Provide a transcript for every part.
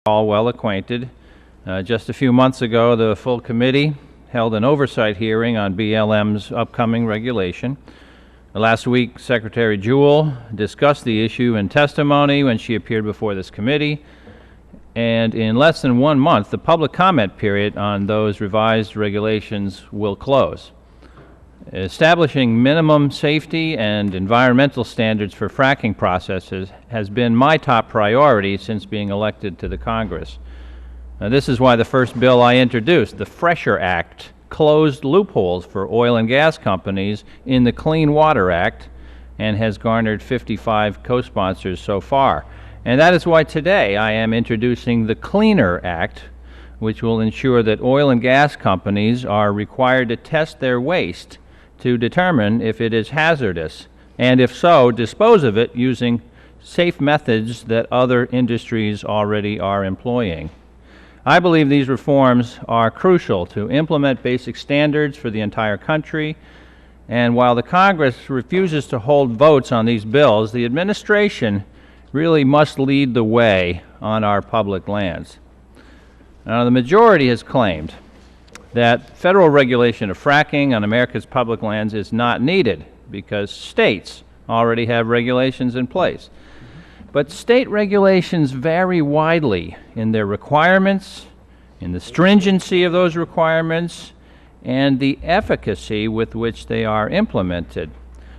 all well acquainted. Just a few months ago, the full committee held an oversight hearing on BLM's upcoming regulation. Last week, Secretary Jewell discussed the issue in testimony when she appeared before this committee, and in less than 1 month, the public comment period on those revised regulations will close. Establishing minimum safety and environmental standards for fracking processes has been my top priority since being elected to the Congress. This is why the first bill I introduced, the Fresher Act, closed loopholes for oil and gas companies in the Clean Water Act and has garnered 55 co-sponsors so far. And that is why today I am introducing the Cleaner Act, which will ensure that oil and gas companies are required to test their waste to determine if it is hazardous, and if so, dispose of it using safe methods that other industries already are employing. I believe these reforms are crucial to implement basic standards for the entire country, and while the Congress refuses to hold votes on these bills, the administration really must lead the way on our public lands. Now, the majority has claimed that federal regulation of fracking on America's public lands is not needed because states already have regulations in place. But state regulations vary widely in their requirements, in the stringency of those requirements, and the efficacy with which they are implemented.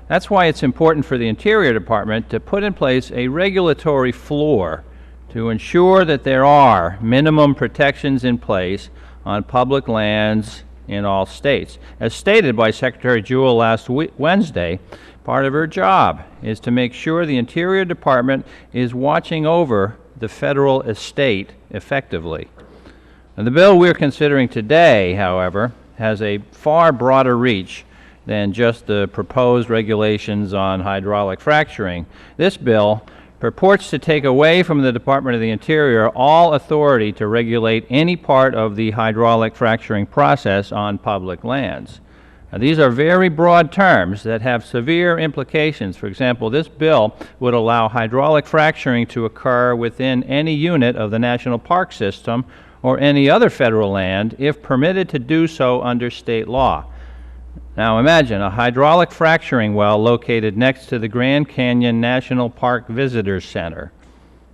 That's why it's important for the Interior Department to put in place a regulatory floor to ensure that there are minimum protections in place on public lands in all states. As stated by Secretary Jewell last Wednesday, part of her job is to make sure the Interior Department is watching over the federal estate effectively. Now, the bill we're considering today, however, has a far broader reach than just the proposed regulations on hydraulic fracturing. This bill purports to take away from the Department of the Interior all authority to regulate any part of the hydraulic fracturing process on public lands. Now, these are very broad terms that have severe implications. For example, this bill would allow hydraulic fracturing to occur within any unit of the National Park System or any other federal land if permitted to do so under state law. Now imagine a hydraulic fracturing well located next to the Grand Canyon National Park Visitors Center.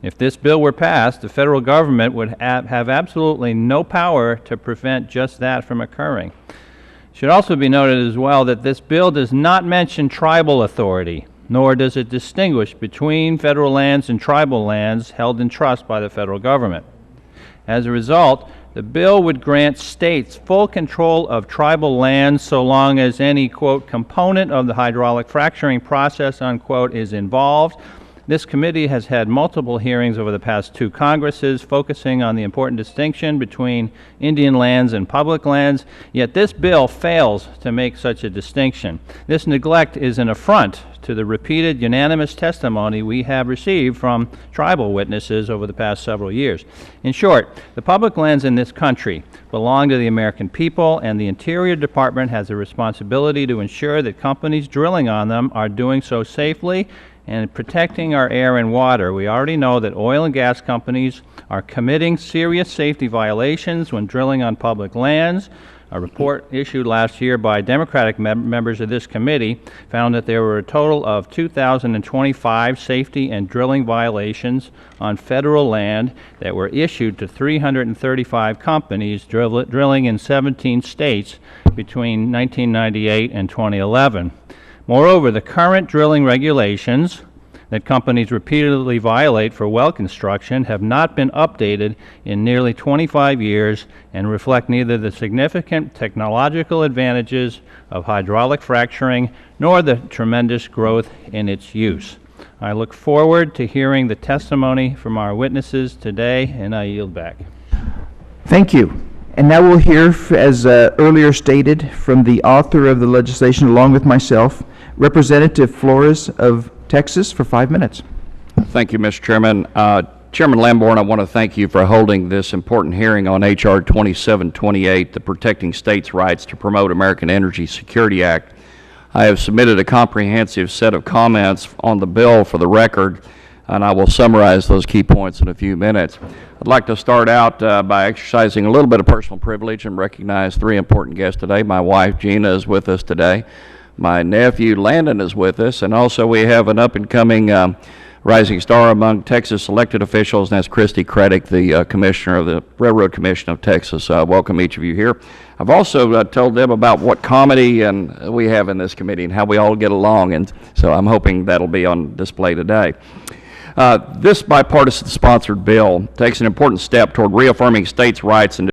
If this bill were passed, the federal government would have absolutely no power to prevent just that from occurring. It should also be noted as well that this bill does not mention tribal authority, nor does it distinguish between federal lands and tribal lands held in trust by the federal government. As a result, the bill would grant states full control of tribal lands so long as any, quote, component of the hydraulic fracturing process, unquote, is involved. This committee has had multiple hearings over the past 2 Congresses focusing on the important distinction between Indian lands and public lands, yet this bill fails to make such a distinction. This neglect is an affront to the repeated unanimous testimony we have received from tribal witnesses over the past several years. In short, the public lands in this country belong to the American people, and the Interior Department has a responsibility to ensure that companies drilling on them are doing so safely and protecting our air and water. We already know that oil and gas companies are committing serious safety violations when drilling on public lands. A report issued last year by Democratic members of this committee found that there were a total of 2,025 safety and drilling violations on federal land that were issued to 335 companies drilling in 17 states between 1998 and 2011. Moreover, the current drilling regulations that companies repeatedly violate for well construction have not been updated in nearly 25 years and reflect neither the significant technological advantages of hydraulic fracturing nor the tremendous growth in its use. I look forward to hearing the testimony from our witnesses today, and I yield back. Thank you. And now we'll hear, as earlier stated, from the author of the legislation along with myself, Representative Flores of Texas, for 5 minutes. Thank you, Mr. Chairman. Chairman Lamborn, I want to thank you for holding this important hearing on H.R. 2728, the Protecting States' Rights to Promote American Energy Security Act. I have submitted a comprehensive set of comments on the bill for the record. and I will summarize those key points in a few minutes. I'd like to start out by exercising a little bit of personal privilege and recognize three important guests today. My wife, Gina, is with us today. My nephew, Landon, is with us, and also we have an up-and-coming rising star among Texas elected officials, and that's Christy Craddick, the Commissioner of the Railroad Commission of Texas. Welcome each of you here. I've also told them about what comedy and we have in this committee and how we all get along, and so I'm hoping that'll be on display today. This bipartisan sponsored bill takes an important step toward reaffirming states' rights and